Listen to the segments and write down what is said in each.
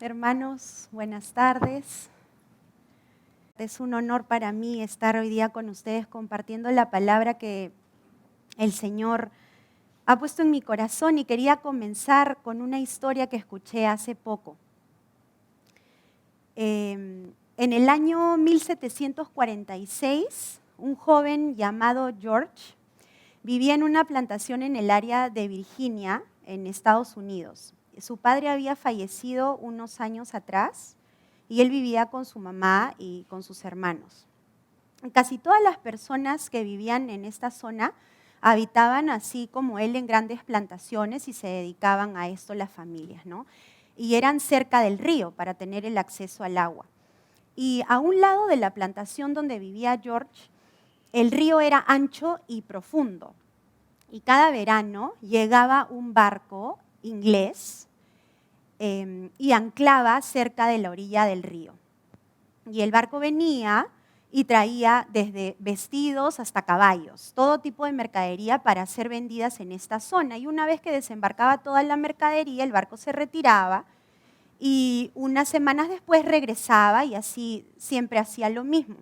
Hermanos, buenas tardes. Es un honor para mí estar hoy día con ustedes compartiendo la palabra que el Señor ha puesto en mi corazón, y quería comenzar con una historia que escuché hace poco. En el año 1746, un joven llamado George vivía en una plantación en el área de Virginia, en Estados Unidos. Su padre había fallecido unos años atrás y él vivía con su mamá y con sus hermanos. Casi todas las personas que vivían en esta zona habitaban así como él en grandes plantaciones y se dedicaban a esto las familias, ¿no? Y eran cerca del río para tener el acceso al agua. Y a un lado de la plantación donde vivía George, el río era ancho y profundo. Y cada verano llegaba un barco inglés y anclaba cerca de la orilla del río. Y el barco venía y traía desde vestidos hasta caballos, todo tipo de mercadería para ser vendidas en esta zona. Y una vez que desembarcaba toda la mercadería, el barco se retiraba y unas semanas después regresaba, y así siempre hacía lo mismo.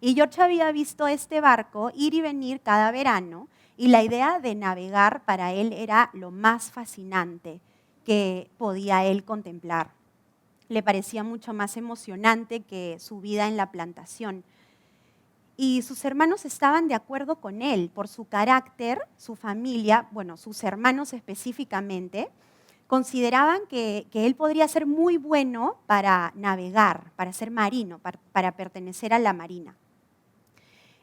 Y George había visto este barco ir y venir cada verano, y la idea de navegar para él era lo más fascinante que podía él contemplar. Le parecía mucho más emocionante que su vida en la plantación. Y sus hermanos estaban de acuerdo con él por su carácter, su familia, bueno, sus hermanos específicamente, consideraban que él podría ser muy bueno para navegar, para ser marino, para pertenecer a la marina.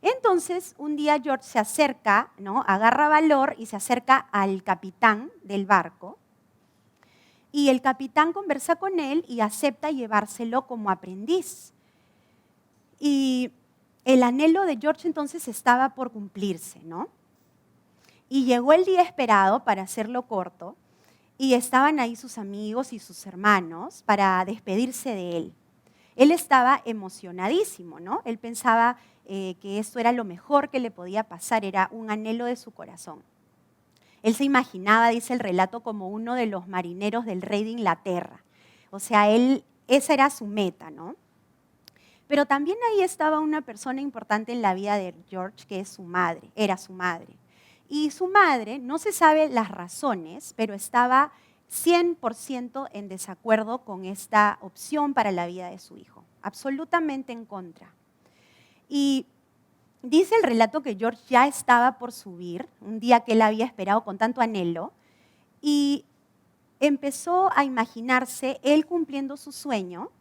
Entonces, un día George se acerca, ¿no? Agarra valor y se acerca al capitán del barco. Y el capitán conversa con él y acepta llevárselo como aprendiz. Y el anhelo de George entonces estaba por cumplirse, ¿no? Y llegó el día esperado, para hacerlo corto, y estaban ahí sus amigos y sus hermanos para despedirse de él. Él estaba emocionadísimo, ¿no? Él pensaba que esto era lo mejor que le podía pasar, era un anhelo de su corazón. Él se imaginaba, dice el relato, como uno de los marineros del rey de Inglaterra. O sea, esa era su meta, ¿no? Pero también ahí estaba una persona importante en la vida de George, que es su madre, era su madre. Y su madre, no se sabe las razones, pero estaba 100% en desacuerdo con esta opción para la vida de su hijo, absolutamente en contra. Y dice el relato que George ya estaba por subir, un día que él había esperado con tanto anhelo, y empezó a imaginarse él cumpliendo su sueño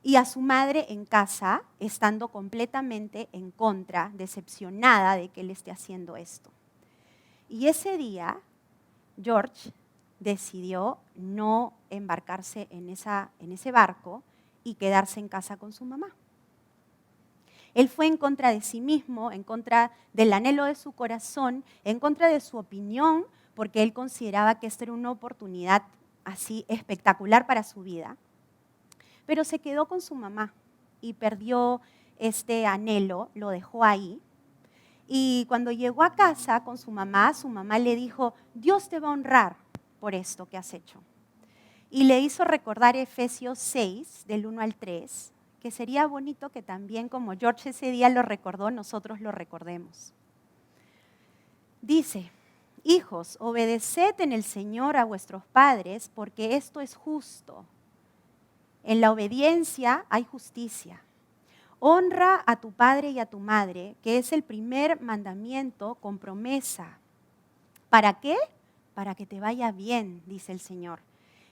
y a su madre en casa, estando completamente en contra, decepcionada de que él esté haciendo esto. Y ese día, George decidió no embarcarse en ese barco y quedarse en casa con su mamá. Él fue en contra de sí mismo, en contra del anhelo de su corazón, en contra de su opinión, porque él consideraba que esta era una oportunidad así espectacular para su vida. Pero se quedó con su mamá y perdió este anhelo, lo dejó ahí. Y cuando llegó a casa con su mamá le dijo: Dios te va a honrar por esto que has hecho. Y le hizo recordar Efesios 6, del 1 al 3, que sería bonito que también, como George ese día lo recordó, nosotros lo recordemos. Dice: hijos, obedeced en el Señor a vuestros padres, porque esto es justo. En la obediencia hay justicia. Honra a tu padre y a tu madre, que es el primer mandamiento con promesa. ¿Para qué? Para que te vaya bien, dice el Señor,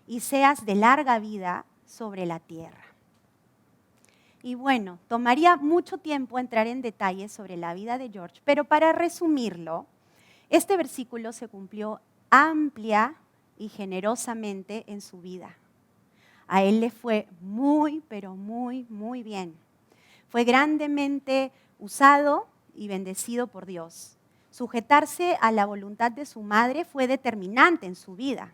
y seas de larga vida sobre la tierra. Y bueno, tomaría mucho tiempo entrar en detalles sobre la vida de George, pero para resumirlo, este versículo se cumplió amplia y generosamente en su vida. A él le fue muy, pero muy, muy bien. Fue grandemente usado y bendecido por Dios. Sujetarse a la voluntad de su madre fue determinante en su vida.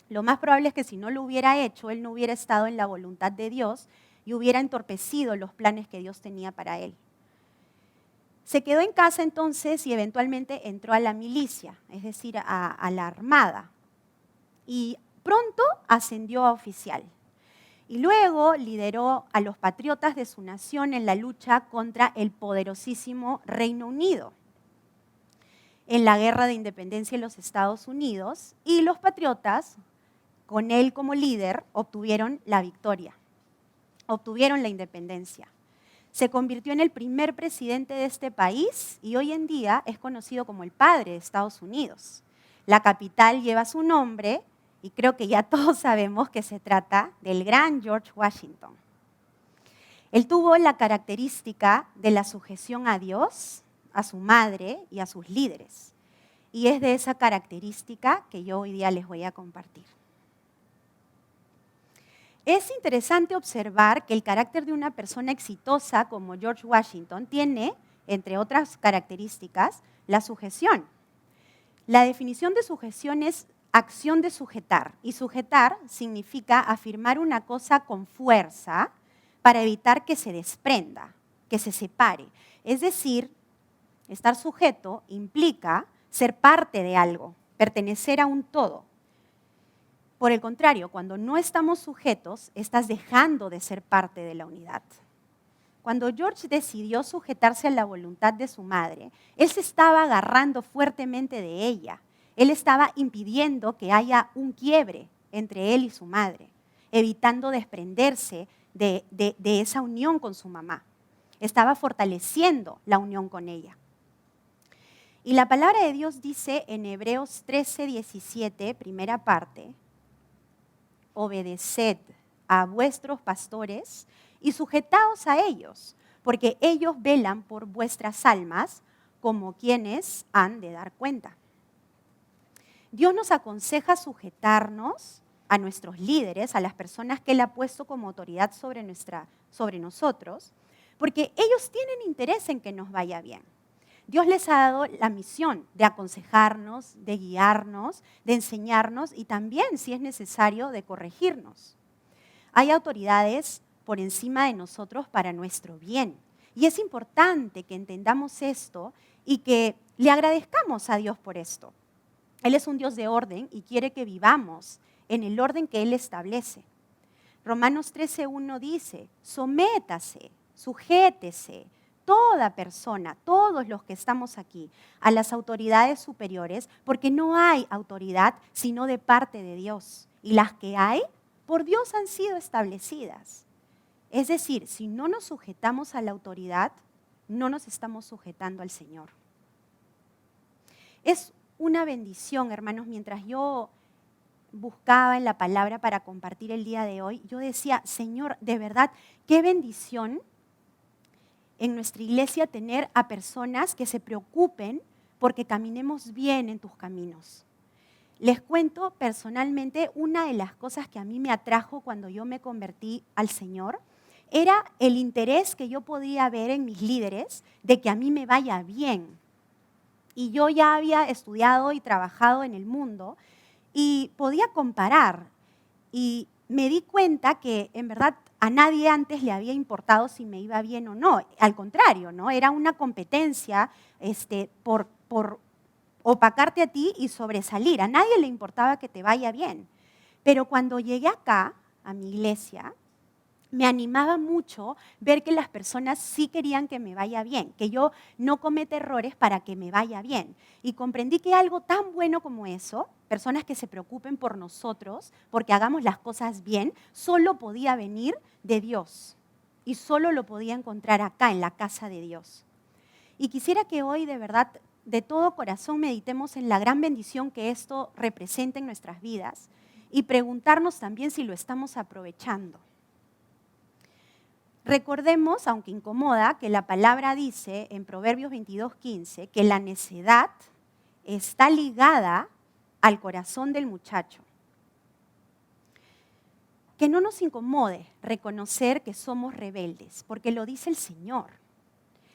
Lo más probable es que si no lo hubiera hecho, él no hubiera estado en la voluntad de Dios y hubiera entorpecido los planes que Dios tenía para él. Se quedó en casa entonces y eventualmente entró a la milicia, es decir, a la armada. Y Pronto ascendió a oficial y luego lideró a los patriotas de su nación en la lucha contra el poderosísimo Reino Unido en la Guerra de Independencia de los Estados Unidos, y los patriotas, con él como líder, obtuvieron la victoria, obtuvieron la independencia. Se convirtió en el primer presidente de este país y hoy en día es conocido como el padre de Estados Unidos. La capital lleva su nombre y creo que ya todos sabemos que se trata del gran George Washington. Él tuvo la característica de la sujeción a Dios, a su madre y a sus líderes. Y es de esa característica que yo hoy día les voy a compartir. Es interesante observar que el carácter de una persona exitosa como George Washington tiene, entre otras características, la sujeción. La definición de sujeción es acción de sujetar, y sujetar significa afirmar una cosa con fuerza para evitar que se desprenda, que se separe. Es decir, estar sujeto implica ser parte de algo, pertenecer a un todo. Por el contrario, cuando no estamos sujetos, estás dejando de ser parte de la unidad. Cuando George decidió sujetarse a la voluntad de su madre, él se estaba agarrando fuertemente de ella. Él estaba impidiendo que haya un quiebre entre él y su madre, evitando desprenderse de esa unión con su mamá. Estaba fortaleciendo la unión con ella. Y la palabra de Dios dice en Hebreos 13:17, primera parte: obedeced a vuestros pastores y sujetaos a ellos, porque ellos velan por vuestras almas como quienes han de dar cuenta. Dios nos aconseja sujetarnos a nuestros líderes, a las personas que Él ha puesto como autoridad sobre nosotros, porque ellos tienen interés en que nos vaya bien. Dios les ha dado la misión de aconsejarnos, de guiarnos, de enseñarnos y también, si es necesario, de corregirnos. Hay autoridades por encima de nosotros para nuestro bien. Y es importante que entendamos esto y que le agradezcamos a Dios por esto. Él es un Dios de orden y quiere que vivamos en el orden que Él establece. Romanos 13:1 dice: sométase, sujétese, toda persona, todos los que estamos aquí, a las autoridades superiores, porque no hay autoridad sino de parte de Dios. Y las que hay, por Dios han sido establecidas. Es decir, si no nos sujetamos a la autoridad, no nos estamos sujetando al Señor. Es una bendición, hermanos, mientras yo buscaba en la palabra para compartir el día de hoy, yo decía: Señor, de verdad, qué bendición en nuestra iglesia tener a personas que se preocupen porque caminemos bien en tus caminos. Les cuento personalmente, una de las cosas que a mí me atrajo cuando yo me convertí al Señor era el interés que yo podía ver en mis líderes de que a mí me vaya bien. Y yo ya había estudiado y trabajado en el mundo y podía comparar. Y me di cuenta que en verdad a nadie antes le había importado si me iba bien o no. Al contrario, ¿no? Era una competencia por opacarte a ti y sobresalir. A nadie le importaba que te vaya bien. Pero cuando llegué acá, a mi iglesia, me animaba mucho ver que las personas sí querían que me vaya bien, que yo no cometa errores para que me vaya bien. Y comprendí que algo tan bueno como eso, personas que se preocupen por nosotros, porque hagamos las cosas bien, solo podía venir de Dios. Y solo lo podía encontrar acá, en la casa de Dios. Y quisiera que hoy, de verdad, de todo corazón, meditemos en la gran bendición que esto representa en nuestras vidas y preguntarnos también si lo estamos aprovechando. Recordemos, aunque incomoda, que la palabra dice en Proverbios 22:15 que la necedad está ligada al corazón del muchacho. Que no nos incomode reconocer que somos rebeldes, porque lo dice el Señor.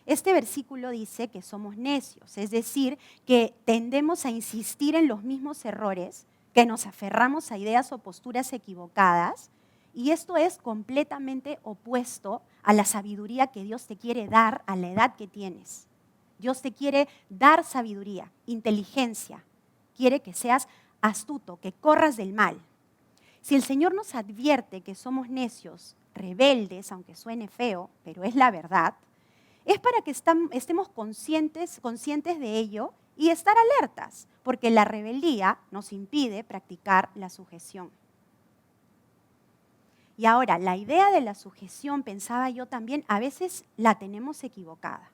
Este versículo dice que somos necios, es decir, que tendemos a insistir en los mismos errores, que nos aferramos a ideas o posturas equivocadas. Y esto es completamente opuesto a la sabiduría que Dios te quiere dar a la edad que tienes. Dios te quiere dar sabiduría, inteligencia. Quiere que seas astuto, que corras del mal. Si el Señor nos advierte que somos necios, rebeldes, aunque suene feo, pero es la verdad, es para que estemos conscientes de ello y estar alertas, porque la rebeldía nos impide practicar la sujeción. Y ahora, la idea de la sujeción, pensaba yo también, a veces la tenemos equivocada.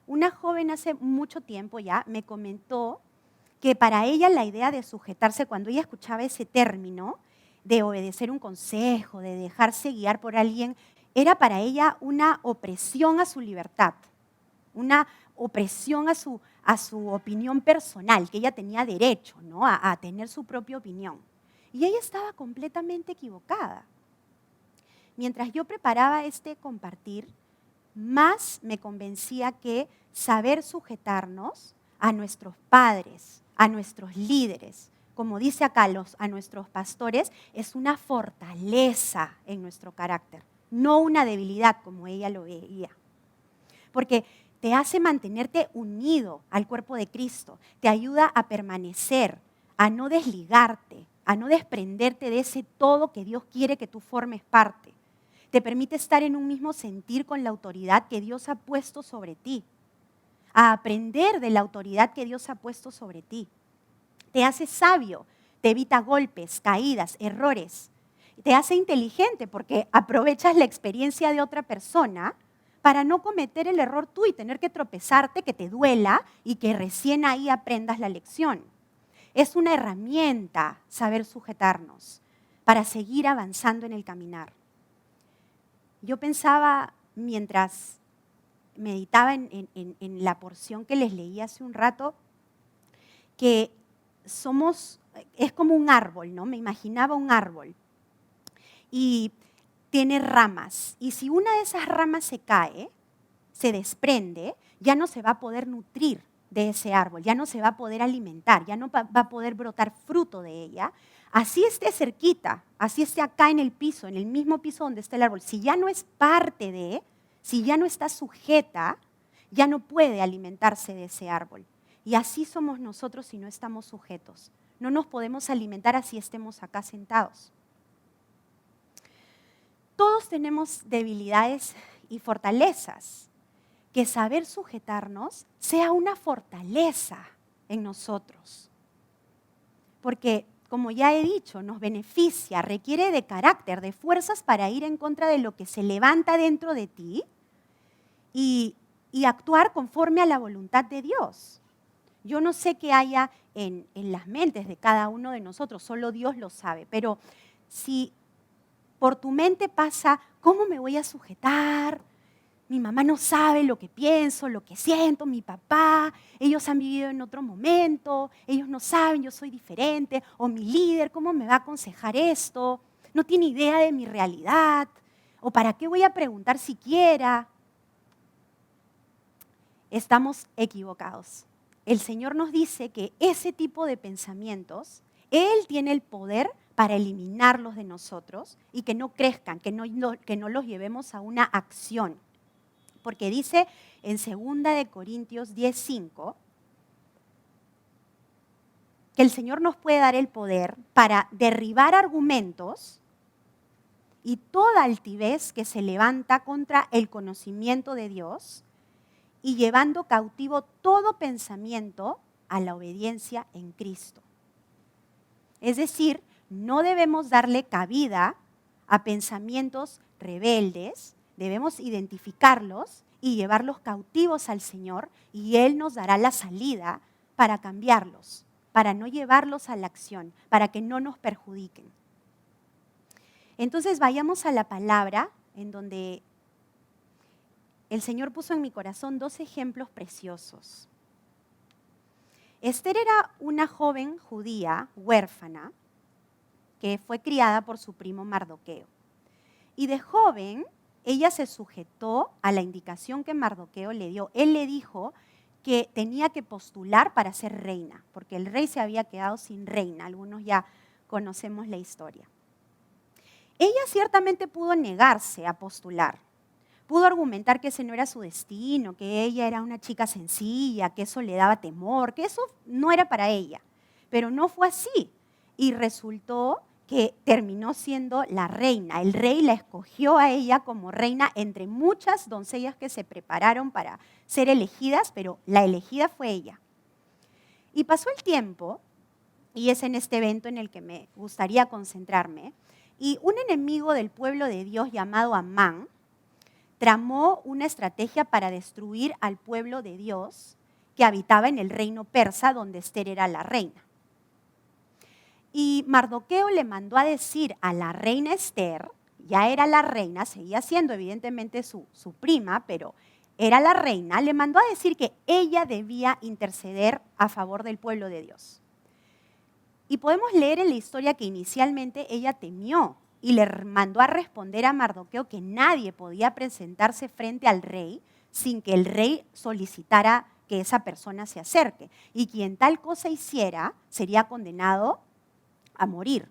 Una joven hace mucho tiempo ya me comentó que para ella la idea de sujetarse, cuando ella escuchaba ese término, de obedecer un consejo, de dejarse guiar por alguien, era para ella una opresión a su libertad, una opresión a su opinión personal, que ella tenía derecho, ¿no?, a tener su propia opinión. Y ella estaba completamente equivocada. Mientras yo preparaba este compartir, más me convencía que saber sujetarnos a nuestros padres, a nuestros líderes, como dice acá, a nuestros pastores, es una fortaleza en nuestro carácter, no una debilidad como ella lo veía. Porque te hace mantenerte unido al cuerpo de Cristo, te ayuda a permanecer, a no desligarte, a no desprenderte de ese todo que Dios quiere que tú formes parte. Te permite estar en un mismo sentir con la autoridad que Dios ha puesto sobre ti, a aprender de la autoridad que Dios ha puesto sobre ti. Te hace sabio, te evita golpes, caídas, errores. Te hace inteligente porque aprovechas la experiencia de otra persona para no cometer el error tú y tener que tropezarte, que te duela y que recién ahí aprendas la lección. Es una herramienta saber sujetarnos para seguir avanzando en el caminar. Yo pensaba, mientras meditaba en la porción que les leí hace un rato, que es como un árbol, ¿no? Me imaginaba un árbol y tiene ramas. Y si una de esas ramas se cae, se desprende, ya no se va a poder nutrir de ese árbol, ya no se va a poder alimentar, ya no va a poder brotar fruto de ella. Así esté cerquita, así esté acá en el piso, en el mismo piso donde está el árbol, si ya no es parte de, si ya no está sujeta, ya no puede alimentarse de ese árbol. Y así somos nosotros si no estamos sujetos. No nos podemos alimentar así estemos acá sentados. Todos tenemos debilidades y fortalezas. Que saber sujetarnos sea una fortaleza en nosotros. Porque, como ya he dicho, nos beneficia, requiere de carácter, de fuerzas para ir en contra de lo que se levanta dentro de ti y actuar conforme a la voluntad de Dios. Yo no sé qué haya en las mentes de cada uno de nosotros, solo Dios lo sabe, pero si por tu mente pasa, ¿cómo me voy a sujetar? Mi mamá no sabe lo que pienso, lo que siento, mi papá, ellos han vivido en otro momento, ellos no saben, yo soy diferente, o mi líder, ¿cómo me va a aconsejar esto? No tiene idea de mi realidad, o ¿para qué voy a preguntar siquiera? Estamos equivocados. El Señor nos dice que ese tipo de pensamientos, Él tiene el poder para eliminarlos de nosotros y que no crezcan, que no los llevemos a una acción. Porque dice en 2 Corintios 10:5 que el Señor nos puede dar el poder para derribar argumentos y toda altivez que se levanta contra el conocimiento de Dios y llevando cautivo todo pensamiento a la obediencia en Cristo. Es decir, no debemos darle cabida a pensamientos rebeldes, debemos identificarlos y llevarlos cautivos al Señor y Él nos dará la salida para cambiarlos, para no llevarlos a la acción, para que no nos perjudiquen. Entonces vayamos a la palabra en donde el Señor puso en mi corazón 2 ejemplos preciosos. Esther era una joven judía huérfana que fue criada por su primo Mardoqueo. Y de joven, ella se sujetó a la indicación que Mardoqueo le dio. Él le dijo que tenía que postular para ser reina, porque el rey se había quedado sin reina. Algunos ya conocemos la historia. Ella ciertamente pudo negarse a postular. Pudo argumentar que ese no era su destino, que ella era una chica sencilla, que eso le daba temor, que eso no era para ella. Pero no fue así. Y resultó que terminó siendo la reina. El rey la escogió a ella como reina entre muchas doncellas que se prepararon para ser elegidas, pero la elegida fue ella. Y pasó el tiempo, y es en este evento en el que me gustaría concentrarme, y un enemigo del pueblo de Dios llamado Amán tramó una estrategia para destruir al pueblo de Dios que habitaba en el reino persa, donde Ester era la reina. Y Mardoqueo le mandó a decir a la reina Ester, ya era la reina, seguía siendo evidentemente su prima, pero era la reina, le mandó a decir que ella debía interceder a favor del pueblo de Dios. Y podemos leer en la historia que inicialmente ella temió y le mandó a responder a Mardoqueo que nadie podía presentarse frente al rey sin que el rey solicitara que esa persona se acerque. Y quien tal cosa hiciera sería condenado a morir.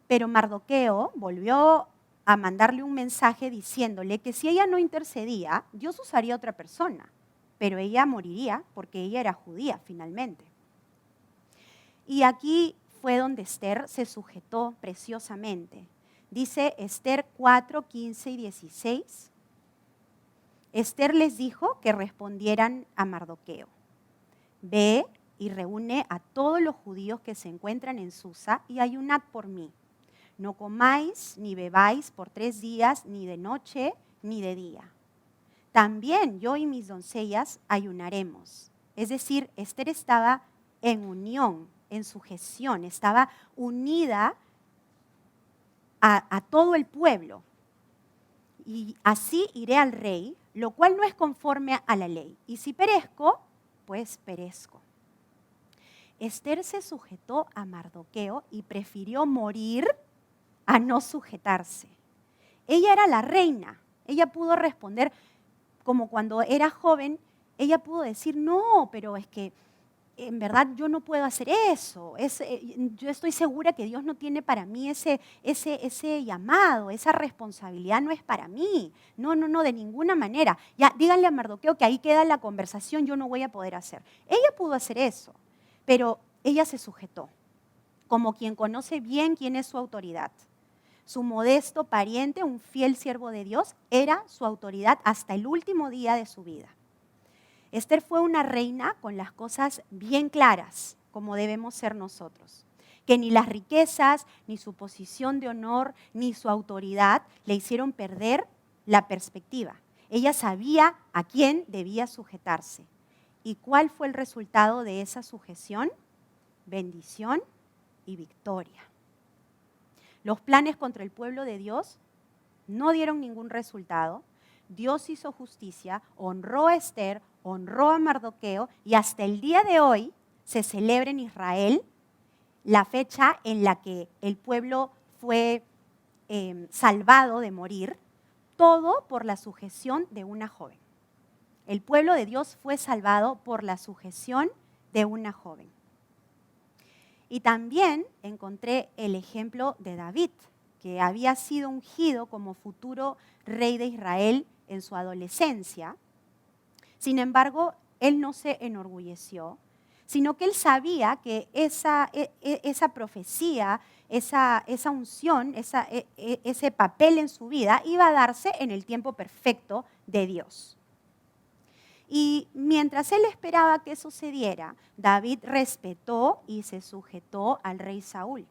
Pero Mardoqueo volvió a mandarle un mensaje diciéndole que si ella no intercedía, Dios usaría a otra persona, pero ella moriría porque ella era judía finalmente. Y aquí fue donde Ester se sujetó preciosamente. Dice Ester 4, 15 y 16. Esther les dijo que respondieran a Mardoqueo: ve y reúne a todos los judíos que se encuentran en Susa y ayunad por mí. No comáis ni bebáis por 3 días, ni de noche ni de día. También yo y mis doncellas ayunaremos. Es decir, Esther estaba en unión, en sujeción, estaba unida a todo el pueblo. Y así iré al rey, lo cual no es conforme a la ley. Y si perezco, pues perezco. Ester se sujetó a Mardoqueo y prefirió morir a no sujetarse. Ella era la reina. Ella pudo responder como cuando era joven. Ella pudo decir, no, pero es que en verdad yo no puedo hacer eso. Yo estoy segura que Dios no tiene para mí ese llamado, esa responsabilidad no es para mí. No, de ninguna manera. Ya, díganle a Mardoqueo que ahí queda la conversación, yo no voy a poder hacer. Ella pudo hacer eso, pero ella se sujetó, como quien conoce bien quién es su autoridad. Su modesto pariente, un fiel siervo de Dios, era su autoridad hasta el último día de su vida. Ester fue una reina con las cosas bien claras, como debemos ser nosotros. Que ni las riquezas, ni su posición de honor, ni su autoridad le hicieron perder la perspectiva. Ella sabía a quién debía sujetarse. ¿Y cuál fue el resultado de esa sujeción? Bendición y victoria. Los planes contra el pueblo de Dios no dieron ningún resultado. Dios hizo justicia, honró a Ester, honró a Mardoqueo y hasta el día de hoy se celebra en Israel la fecha en la que el pueblo fue salvado de morir, todo por la sujeción de una joven. El pueblo de Dios fue salvado por la sujeción de una joven. Y también encontré el ejemplo de David, que había sido ungido como futuro rey de Israel en su adolescencia. Sin embargo, él no se enorgulleció, sino que él sabía que esa profecía, esa unción, ese papel en su vida iba a darse en el tiempo perfecto de Dios. Y mientras él esperaba que sucediera, David respetó y se sujetó al rey Saúl,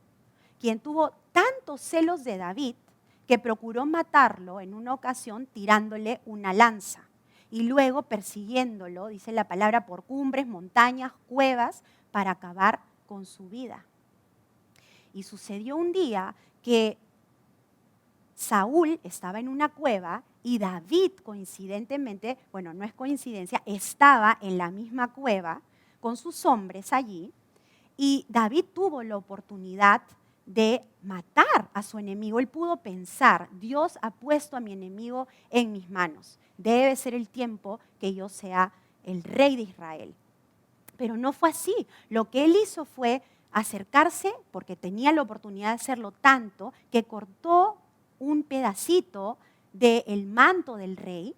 quien tuvo tantos celos de David que procuró matarlo en una ocasión tirándole una lanza y luego persiguiéndolo, dice la palabra, por cumbres, montañas, cuevas, para acabar con su vida. Y sucedió un día que Saúl estaba en una cueva y David coincidentemente, bueno, no es coincidencia, estaba en la misma cueva con sus hombres allí y David tuvo la oportunidad de matar a su enemigo. Él pudo pensar, Dios ha puesto a mi enemigo en mis manos. Debe ser el tiempo que yo sea el rey de Israel. Pero no fue así. Lo que él hizo fue acercarse, porque tenía la oportunidad de hacerlo tanto, que cortó un pedacito del manto del rey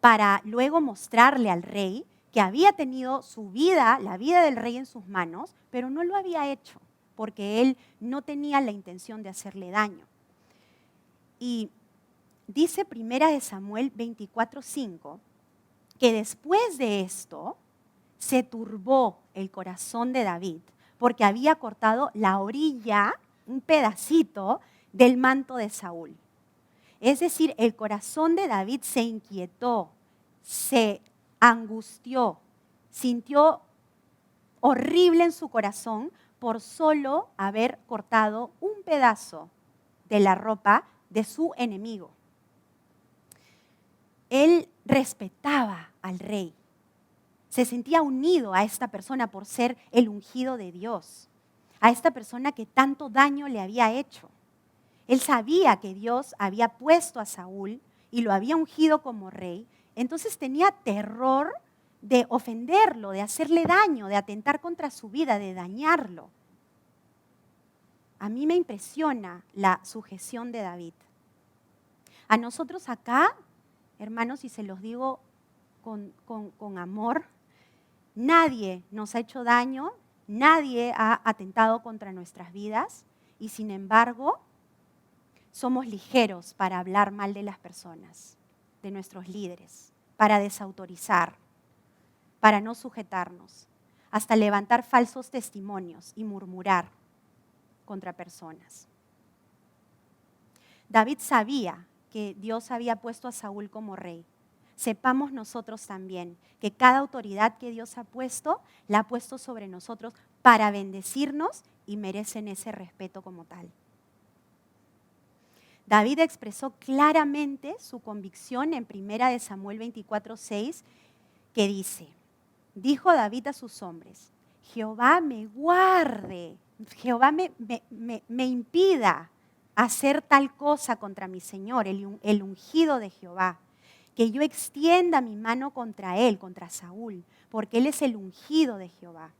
para luego mostrarle al rey que había tenido su vida, la vida del rey en sus manos, pero no lo había hecho. porque él no tenía la intención de hacerle daño. Y dice 1 Samuel 24:5 que después de esto se turbó el corazón de David porque había cortado la orilla, un pedacito del manto de Saúl. Es decir, el corazón de David se inquietó, se angustió, sintió horrible en su corazón por solo haber cortado un pedazo de la ropa de su enemigo. Él respetaba al rey. Se sentía unido a esta persona por ser el ungido de Dios, a esta persona que tanto daño le había hecho. Él sabía que Dios había puesto a Saúl y lo había ungido como rey, entonces tenía terror de ofenderlo, de hacerle daño, de atentar contra su vida, de dañarlo. A mí me impresiona la sujeción de David. A nosotros acá, hermanos, y se los digo con amor, nadie nos ha hecho daño, nadie ha atentado contra nuestras vidas y sin embargo somos ligeros para hablar mal de las personas, de nuestros líderes, para desautorizar, para no sujetarnos, hasta levantar falsos testimonios y murmurar contra personas. David sabía que Dios había puesto a Saúl como rey. Sepamos nosotros también que cada autoridad que Dios ha puesto, la ha puesto sobre nosotros para bendecirnos y merecen ese respeto como tal. David expresó claramente su convicción en 1 Samuel 24:6, que dice, dijo David a sus hombres, Jehová me guarde, Jehová me impida hacer tal cosa contra mi Señor, el ungido de Jehová, que yo extienda mi mano contra él, contra Saúl, porque él es el ungido de Jehová.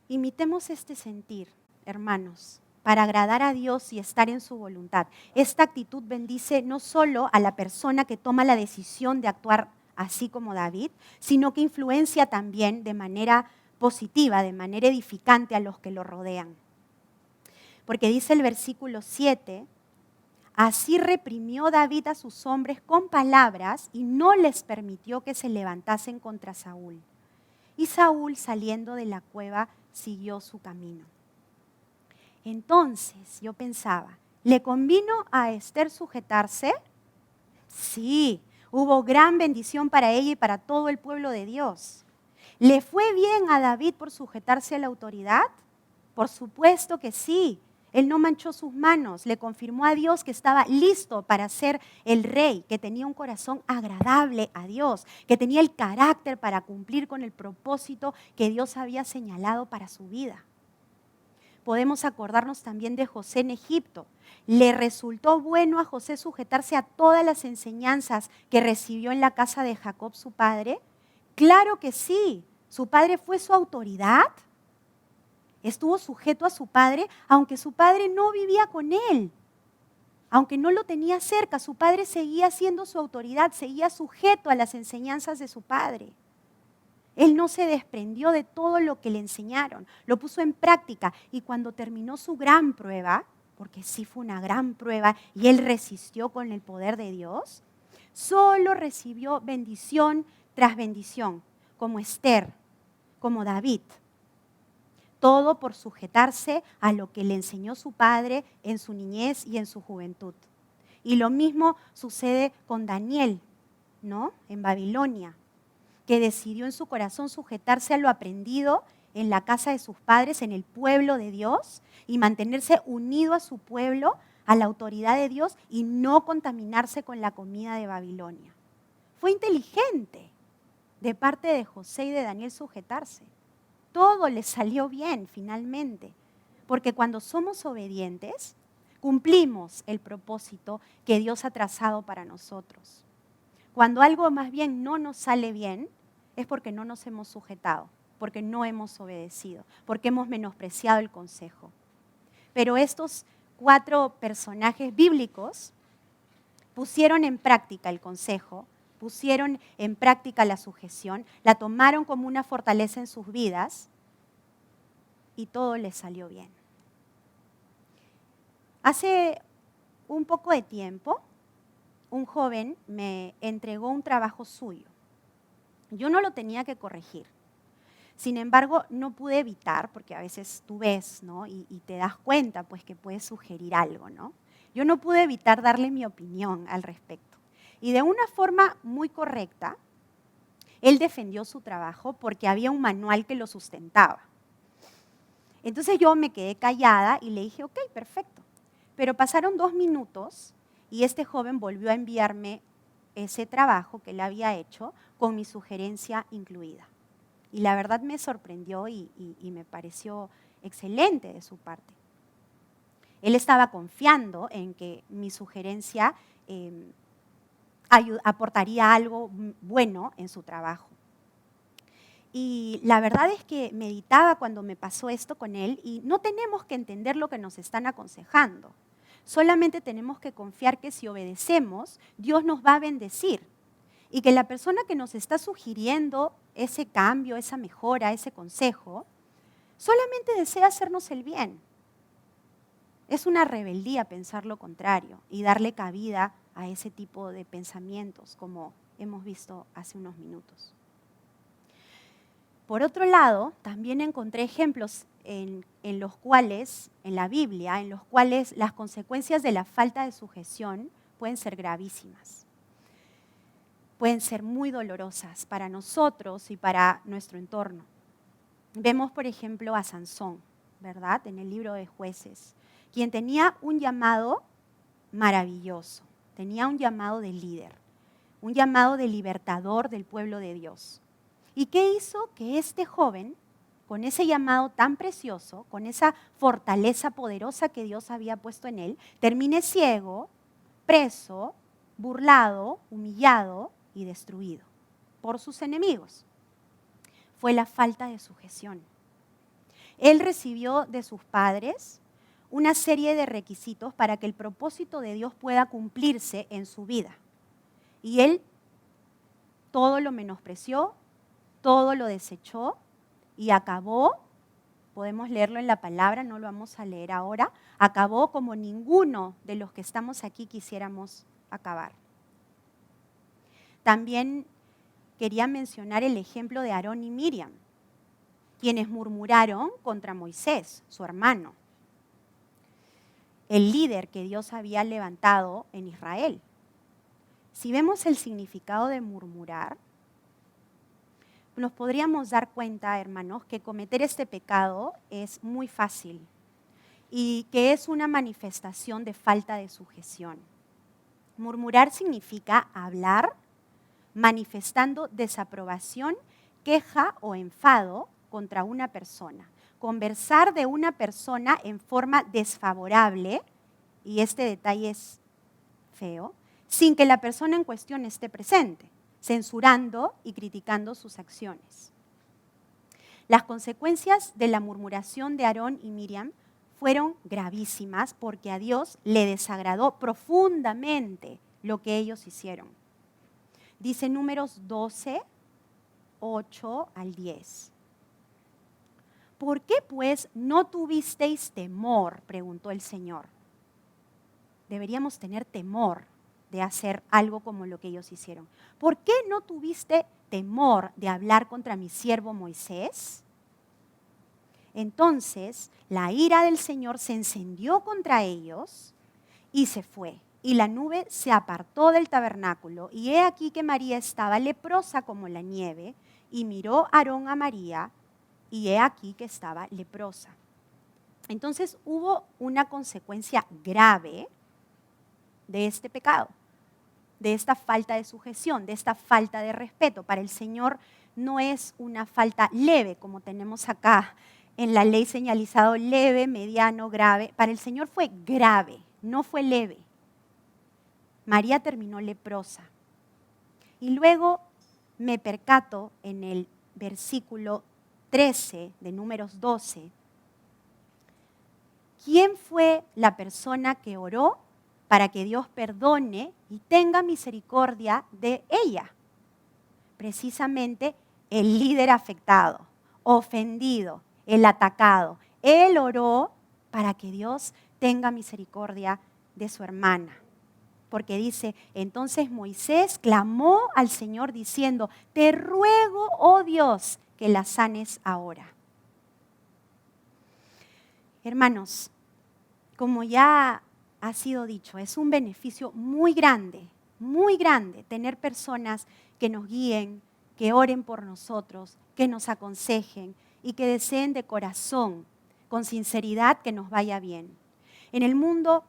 Imitemos este sentir, hermanos, para agradar a Dios y estar en su voluntad. Esta actitud bendice no solo a la persona que toma la decisión de actuar así como David, sino que influencia también de manera positiva, de manera edificante a los que lo rodean. Porque dice el versículo 7, así reprimió David a sus hombres con palabras y no les permitió que se levantasen contra Saúl. Y Saúl, saliendo de la cueva, siguió su camino. Entonces yo pensaba, ¿le convino a Ester sujetarse? Sí, hubo gran bendición para ella y para todo el pueblo de Dios. ¿Le fue bien a David por sujetarse a la autoridad? Por supuesto que sí. Él no manchó sus manos, le confirmó a Dios que estaba listo para ser el rey, que tenía un corazón agradable a Dios, que tenía el carácter para cumplir con el propósito que Dios había señalado para su vida. Podemos acordarnos también de José en Egipto. ¿Le resultó bueno a José sujetarse a todas las enseñanzas que recibió en la casa de Jacob, su padre? Claro que sí. ¿Su padre fue su autoridad? Estuvo sujeto a su padre, aunque su padre no vivía con él. Aunque no lo tenía cerca, su padre seguía siendo su autoridad, seguía sujeto a las enseñanzas de su padre. Él no se desprendió de todo lo que le enseñaron, lo puso en práctica y cuando terminó su gran prueba, porque sí fue una gran prueba y él resistió con el poder de Dios, solo recibió bendición tras bendición, como Ester, como David. Todo por sujetarse a lo que le enseñó su padre en su niñez y en su juventud. Y lo mismo sucede con Daniel, ¿no? En Babilonia, que decidió en su corazón sujetarse a lo aprendido en la casa de sus padres, en el pueblo de Dios, y mantenerse unido a su pueblo, a la autoridad de Dios, y no contaminarse con la comida de Babilonia. Fue inteligente de parte de José y de Daniel sujetarse. Todo les salió bien finalmente, porque cuando somos obedientes, cumplimos el propósito que Dios ha trazado para nosotros. Cuando algo más bien no nos sale bien, es porque no nos hemos sujetado, porque no hemos obedecido, porque hemos menospreciado el consejo. Pero estos 4 personajes bíblicos pusieron en práctica el consejo, pusieron en práctica la sujeción, la tomaron como una fortaleza en sus vidas y todo le salió bien. Hace un poco de tiempo, un joven me entregó un trabajo suyo. Yo no lo tenía que corregir. Sin embargo, no pude evitar, porque a veces tú ves, ¿no? y te das cuenta pues, que puedes sugerir algo, ¿no? Yo no pude evitar darle mi opinión al respecto. Y de una forma muy correcta, él defendió su trabajo porque había un manual que lo sustentaba. Entonces yo me quedé callada y le dije, ok, perfecto. Pero pasaron 2 minutos y este joven volvió a enviarme ese trabajo que él había hecho con mi sugerencia incluida. Y la verdad me sorprendió y me pareció excelente de su parte. Él estaba confiando en que mi sugerencia aportaría algo bueno en su trabajo. Y la verdad es que meditaba cuando me pasó esto con él y no tenemos que entender lo que nos están aconsejando. Solamente tenemos que confiar que si obedecemos, Dios nos va a bendecir. Y que la persona que nos está sugiriendo ese cambio, esa mejora, ese consejo, solamente desea hacernos el bien. Es una rebeldía pensar lo contrario y darle cabida a ese tipo de pensamientos, como hemos visto hace unos minutos. Por otro lado, también encontré ejemplos en los cuales, en la Biblia, en los cuales las consecuencias de la falta de sujeción pueden ser gravísimas. Pueden ser muy dolorosas para nosotros y para nuestro entorno. Vemos, por ejemplo, a Sansón, ¿verdad? En el libro de Jueces, quien tenía un llamado maravilloso, tenía un llamado de líder, un llamado de libertador del pueblo de Dios. ¿Y qué hizo que este joven, con ese llamado tan precioso, con esa fortaleza poderosa que Dios había puesto en él, termine ciego, preso, burlado, humillado y destruido por sus enemigos? Fue la falta de sujeción. Él recibió de sus padres una serie de requisitos para que el propósito de Dios pueda cumplirse en su vida. Y él todo lo menospreció, todo lo desechó y acabó, podemos leerlo en la palabra, no lo vamos a leer ahora, acabó como ninguno de los que estamos aquí quisiéramos acabar. También quería mencionar el ejemplo de Aarón y Miriam, quienes murmuraron contra Moisés, su hermano, el líder que Dios había levantado en Israel. Si vemos el significado de murmurar, nos podríamos dar cuenta, hermanos, que cometer este pecado es muy fácil y que es una manifestación de falta de sujeción. Murmurar significa hablar manifestando desaprobación, queja o enfado contra una persona. Conversar de una persona en forma desfavorable, y este detalle es feo, sin que la persona en cuestión esté presente, censurando y criticando sus acciones. Las consecuencias de la murmuración de Aarón y Miriam fueron gravísimas porque a Dios le desagradó profundamente lo que ellos hicieron. Dice Números 12, 8 al 10. ¿Por qué pues no tuvisteis temor?, preguntó el Señor. Deberíamos tener temor de hacer algo como lo que ellos hicieron. ¿Por qué no tuviste temor de hablar contra mi siervo Moisés? Entonces la ira del Señor se encendió contra ellos y se fue. Y la nube se apartó del tabernáculo. Y he aquí que María estaba leprosa como la nieve. Y miró Aarón a María y he aquí que estaba leprosa. Entonces hubo una consecuencia grave de este pecado, de esta falta de sujeción, de esta falta de respeto. Para el Señor no es una falta leve, como tenemos acá en la ley señalizado leve, mediano, grave. Para el Señor fue grave, no fue leve. María terminó leprosa. Y luego me percato en el versículo 13 de Números 12, ¿quién fue la persona que oró para que Dios perdone y tenga misericordia de ella? Precisamente el líder afectado, ofendido, el atacado, Él oró para que Dios tenga misericordia de su hermana. Porque dice, entonces Moisés clamó al Señor diciendo, te ruego, oh Dios, que la sanes ahora. Hermanos, como ya ha sido dicho, es un beneficio muy grande tener personas que nos guíen, que oren por nosotros, que nos aconsejen y que deseen de corazón, con sinceridad, que nos vaya bien. En el mundo,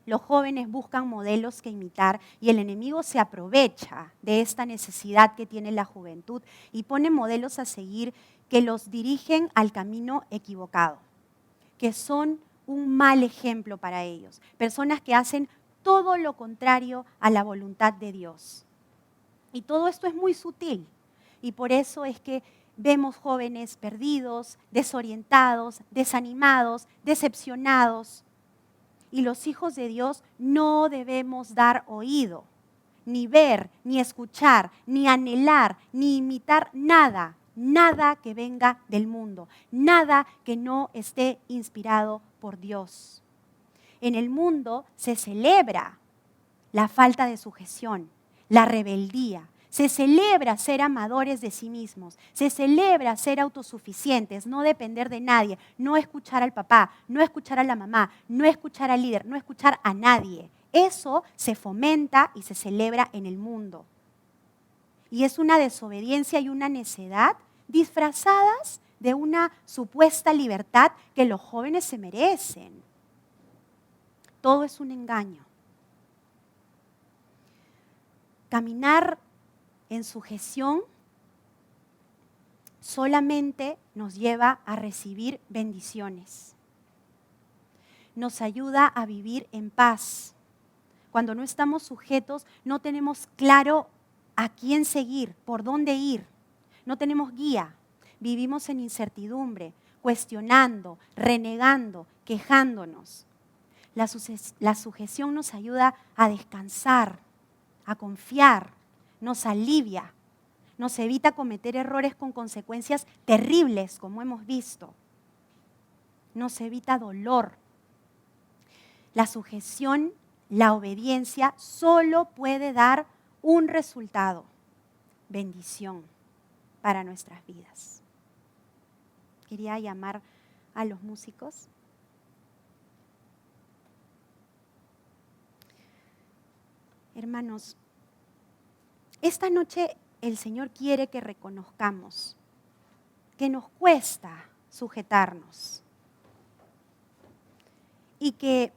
los jóvenes buscan modelos que imitar y el enemigo se aprovecha de esta necesidad que tiene la juventud y pone modelos a seguir que los dirigen al camino equivocado, que son un mal ejemplo para ellos. Personas que hacen todo lo contrario a la voluntad de Dios. Y todo esto es muy sutil y por eso es que vemos jóvenes perdidos, desorientados, desanimados, decepcionados. Y los hijos de Dios no debemos dar oído, ni ver, ni escuchar, ni anhelar, ni imitar nada que venga del mundo, nada que no esté inspirado por Dios. En el mundo se celebra la falta de sujeción, la rebeldía. Se celebra ser amadores de sí mismos, se celebra ser autosuficientes, no depender de nadie, no escuchar al papá, no escuchar a la mamá, no escuchar al líder, no escuchar a nadie. Eso se fomenta y se celebra en el mundo. Y es una desobediencia y una necedad disfrazadas de una supuesta libertad que los jóvenes se merecen. Todo es un engaño. Caminar en sujeción solamente nos lleva a recibir bendiciones. Nos ayuda a vivir en paz. Cuando no estamos sujetos, no tenemos claro a quién seguir, por dónde ir. No tenemos guía. Vivimos en incertidumbre, cuestionando, renegando, quejándonos. La sujeción nos ayuda a descansar, a confiar, nos alivia, nos evita cometer errores con consecuencias terribles, como hemos visto. Nos evita dolor. La sujeción, la obediencia, solo puede dar un resultado: bendición para nuestras vidas. Quería llamar a los músicos. Hermanos, esta noche el Señor quiere que reconozcamos que nos cuesta sujetarnos y que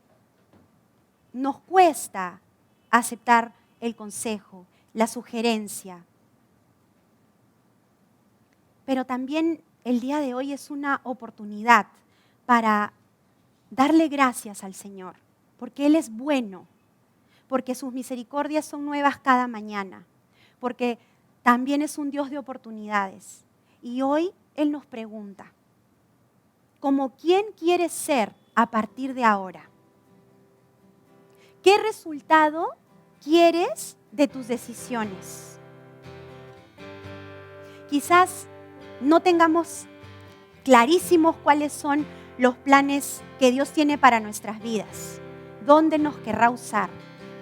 nos cuesta aceptar el consejo, la sugerencia. Pero también el día de hoy es una oportunidad para darle gracias al Señor, porque Él es bueno, porque sus misericordias son nuevas cada mañana, porque también es un Dios de oportunidades. Y hoy Él nos pregunta, ¿cómo quién quieres ser a partir de ahora? ¿Qué resultado quieres de tus decisiones? Quizás no tengamos clarísimos cuáles son los planes que Dios tiene para nuestras vidas, dónde nos querrá usar,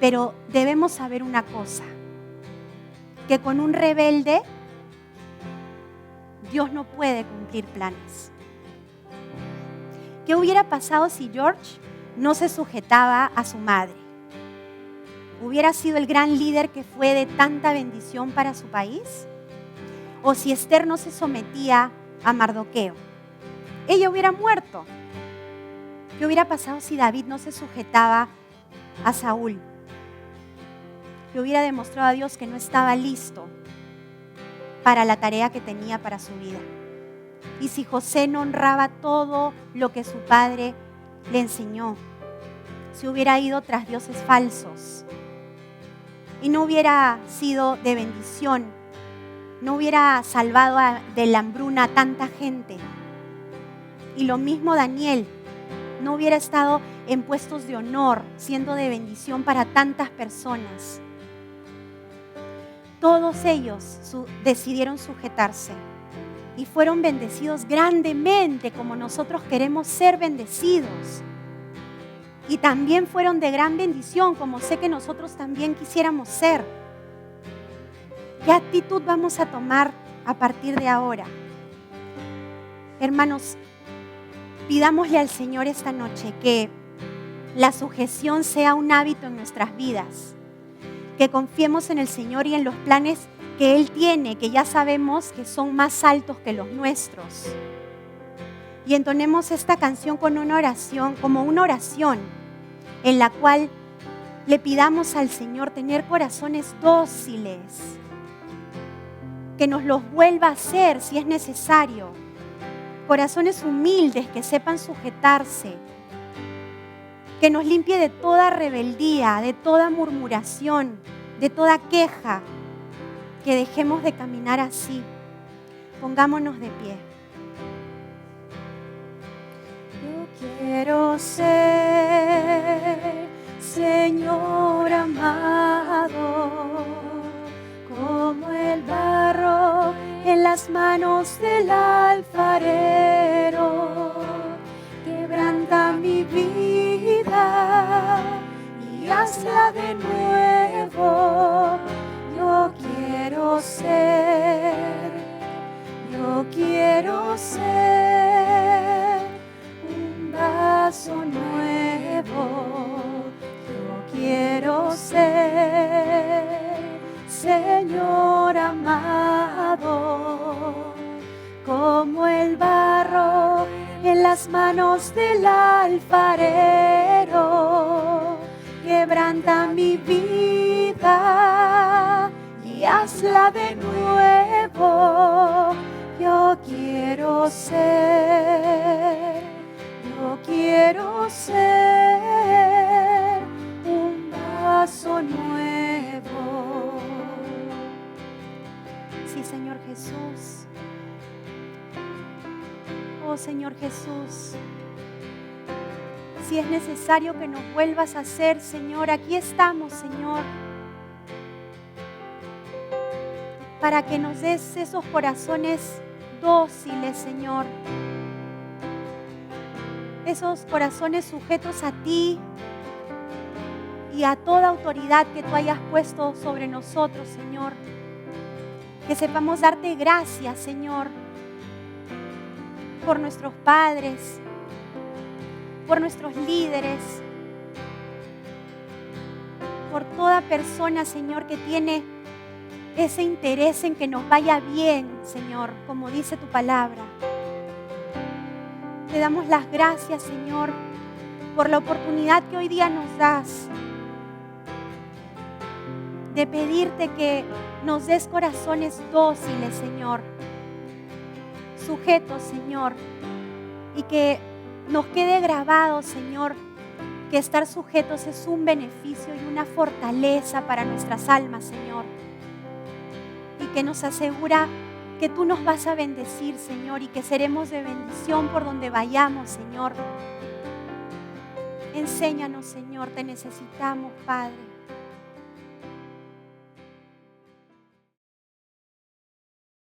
pero debemos saber una cosa, que con un rebelde Dios no puede cumplir planes. ¿Qué hubiera pasado si George no se sujetaba a su madre? ¿Hubiera sido el gran líder que fue de tanta bendición para su país? ¿O si Esther no se sometía a Mardoqueo? Ella hubiera muerto. ¿Qué hubiera pasado si David no se sujetaba a Saúl? Que hubiera demostrado a Dios que no estaba listo para la tarea que tenía para su vida. Y si José no honraba todo lo que su padre le enseñó, si hubiera ido tras dioses falsos y no hubiera sido de bendición, no hubiera salvado de la hambruna a tanta gente. Y lo mismo Daniel, no hubiera estado en puestos de honor, siendo de bendición para tantas personas. Todos ellos decidieron sujetarse. y fueron bendecidos grandemente como nosotros queremos ser bendecidos. Y también fueron de gran bendición como sé que nosotros también quisiéramos ser. ¿Qué actitud vamos a tomar a partir de ahora? Hermanos, pidámosle al Señor esta noche que la sujeción sea un hábito en nuestras vidas, que confiemos en el Señor y en los planes que Él tiene, que ya sabemos que son más altos que los nuestros. Y entonemos esta canción con una oración, como una oración en la cual le pidamos al Señor tener corazones dóciles, que nos los vuelva a hacer si es necesario, corazones humildes que sepan sujetarse, que nos limpie de toda rebeldía, de toda murmuración, de toda queja, que dejemos de caminar así. Pongámonos de pie. Yo quiero ser, Señor amado, como el barro en las manos del alfarero. Quebranta mi vida y hazla de nuevo. Yo quiero ser un vaso nuevo. Yo quiero ser, Señor amado, como el barro en las manos del alfarero. Quebranta mi vida y hazla de nuevo. Yo quiero ser un vaso nuevo. Sí, Señor Jesús. Oh, Señor Jesús. Si es necesario que nos vuelvas a hacer, Señor, aquí estamos, Señor, para que nos des esos corazones dóciles, Señor, esos corazones sujetos a ti y a toda autoridad que tú hayas puesto sobre nosotros, Señor. Que sepamos darte gracias, Señor, por nuestros padres, por nuestros líderes, por toda persona, Señor, que tiene ese interés en que nos vaya bien, Señor, como dice tu palabra. Te damos las gracias, Señor, por la oportunidad que hoy día nos das de pedirte que nos des corazones dóciles, Señor, sujetos, Señor, y que nos quede grabado, Señor, que estar sujetos es un beneficio y una fortaleza para nuestras almas, Señor, y que nos asegura que tú nos vas a bendecir, Señor, y que seremos de bendición por donde vayamos, Señor. Enséñanos, Señor, te necesitamos, Padre.